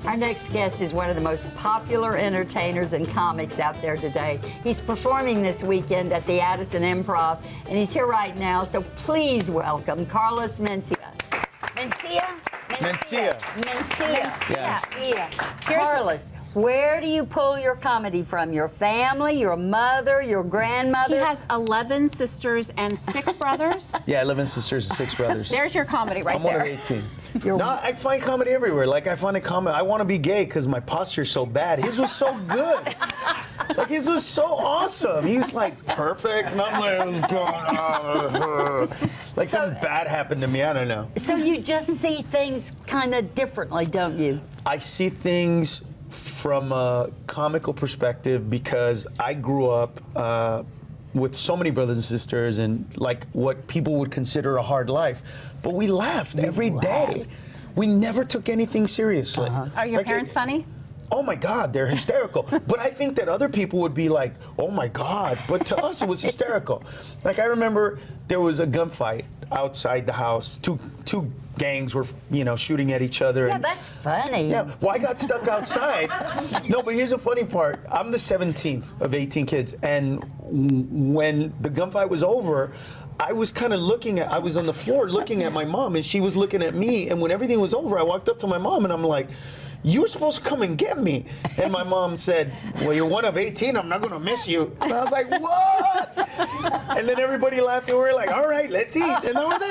Our next guest is one of the most popular entertainers and comics out there today. He's performing this weekend at the Addison Improv, and he's here right now, so please welcome Carlos Mencia. Mencia? Carlos, where do you pull your comedy from? Your family, your mother, your grandmother? He has 11 sisters and 6 brothers. Yeah, 11 sisters and 6 brothers. There's your comedy right there. I'm one of 18. No, I find comedy everywhere. Like, I find a comedy. I want to be gay because my posture's so bad. His was so good. Like, his was so awesome. He was like perfect, and I'm like, what's going on? Like, something bad happened to me. I don't know. So you just see things kind of differently, don't you? I see things from a comical perspective because I grew up with so many brothers and sisters and like what people would consider a hard life. But we laughed every day. We never took anything seriously. Are your parents funny? Oh my God, they're hysterical. But I think that other people would be like, oh my God. But to us, it was hysterical. Like, I remember there was a gunfight outside the house. Two gangs were, shooting at each other. Yeah, and, that's funny. yeah, well, I got stuck outside. No, but here's the funny part. I'm the 17th of 18 kids. And when the gunfight was over, I was kind of I was on the floor looking at my mom, and she was looking at me. And when everything was over, I walked up to my mom, and I'm like, you were supposed to come and get me. And my mom said, well, you're one of 18, I'm not gonna miss you. And I was like, what? And then everybody laughed, and we were like, all right, let's eat. And that was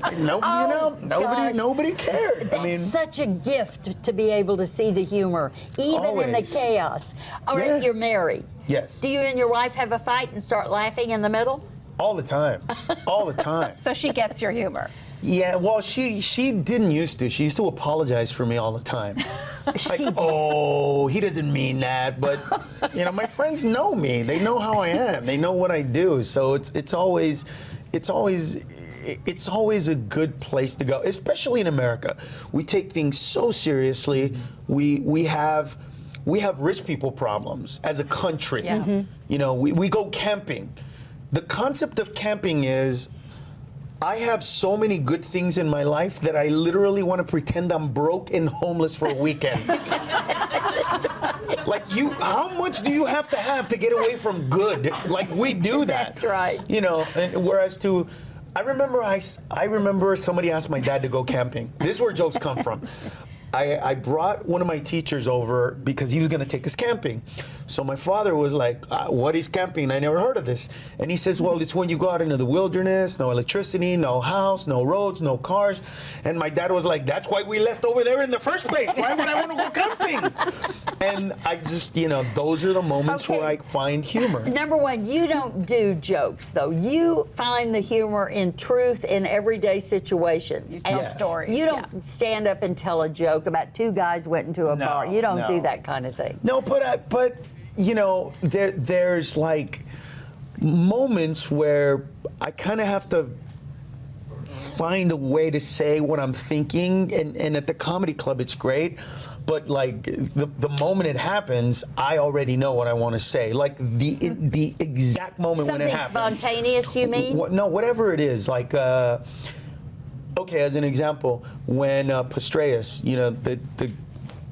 it. Nobody cared. That's such a gift to be able to see the humor, even in the chaos. All right, Yeah. You're married. Yes. Do you and your wife have a fight and start laughing in the middle? All the time. All the time. So she gets your humor. Yeah, well, she didn't used to. She used to apologize for me all the time. Like, oh, he doesn't mean that. But, my friends know me. They know how I am. They know what I do. So it's always a good place to go, especially in America. We take things so seriously. We have rich people problems as a country. Yeah. We go camping. The concept of camping is, I have so many good things in my life that I literally want to pretend I'm broke and homeless for a weekend. Like, how much do you have to get away from good? Like, we do that. That's right. And whereas I remember somebody asked my dad to go camping. This is where jokes come from. I brought one of my teachers over because he was going to take us camping. So my father was like, what is camping? I never heard of this. And he says, well, it's when you go out into the wilderness, no electricity, no house, no roads, no cars. And my dad was like, that's why we left over there in the first place. Why would I want to go camping? And I just, those are the moments where I find humor. Number one, you don't do jokes, though. You find the humor in truth in everyday situations. You tell stories. You don't stand up and tell a joke about 2 guys went into a bar. You don't do that kind of thing. No, but there's like moments where I kind of have to find a way to say what I'm thinking, and at the comedy club it's great, but like the moment it happens, I already know what I want to say. Like the exact moment when it happens. Something spontaneous, you mean? No, whatever it is. Like, okay, as an example, when Pastrellas,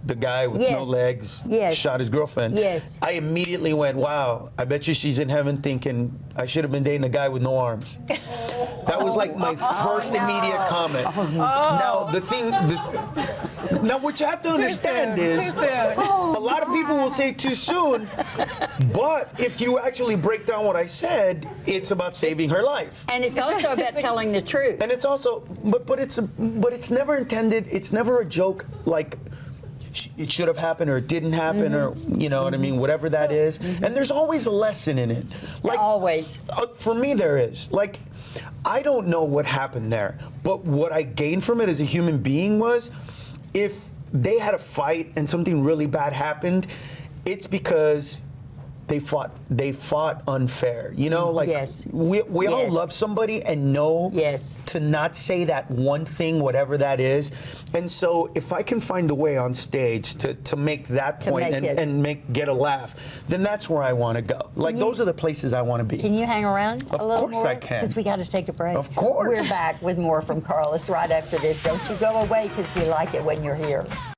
the guy with no legs shot his girlfriend. Yes. I immediately went, wow, I bet you she's in heaven thinking I should have been dating a guy with no arms. That was like my first immediate comment. Now, now what you have to understand is a lot of people will say too soon, but if you actually break down what I said, it's about saving her life. And it's also about telling the truth. And it's also, but it's never intended, it's never a joke like, it should have happened or it didn't happen or what I mean, whatever that is. And there's always a lesson in it. Like, always. For me, there is. Like, I don't know what happened there, but what I gained from it as a human being was, if they had a fight and something really bad happened, it's because they fought unfair. Like, we all love somebody and know to not say that one thing, whatever that is. And so if I can find a way on stage to make that point and get a laugh, then that's where I want to go. Like, those are the places I want to be. Can you hang around a little more? Of course I can. Because we got to take a break. Of course. We're back with more from Carlos right after this. Don't you go away, because we like it when you're here.